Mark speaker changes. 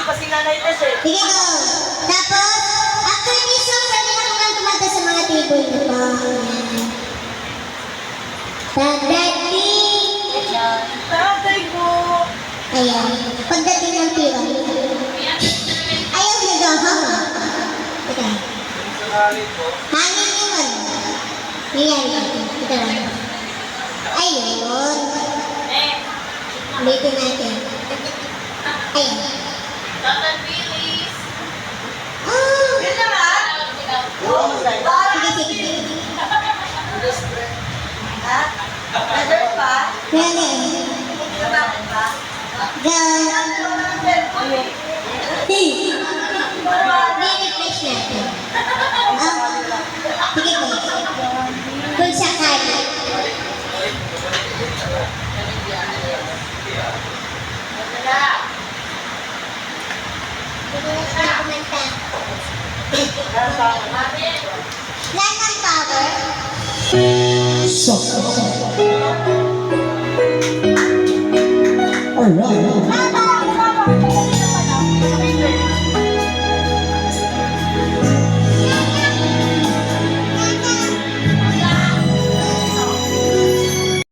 Speaker 1: pa si Nanay Tess eh.
Speaker 2: Sige go. Tapos, after this song, pwede na kung kumanta sa mga table niyo po. Pagdating.
Speaker 1: Tatay ko.
Speaker 2: Ayan. Pagdating ng pira. Ayaw niyo daw, ha? Teka. Hangin yun. Ayan. Ito lang. Ayun. Ulitin natin. Ayan.
Speaker 3: Total Willis.
Speaker 2: Oh!
Speaker 1: Yun na ba?
Speaker 2: Sige, sige.
Speaker 1: Ha? Brother pa?
Speaker 2: Ready?
Speaker 1: Bakit ba?
Speaker 2: Go!
Speaker 1: Ayun.
Speaker 2: Re-refresh natin. Sige po. Kung sakali. Kumanta. Lahat ng power.
Speaker 4: Alright.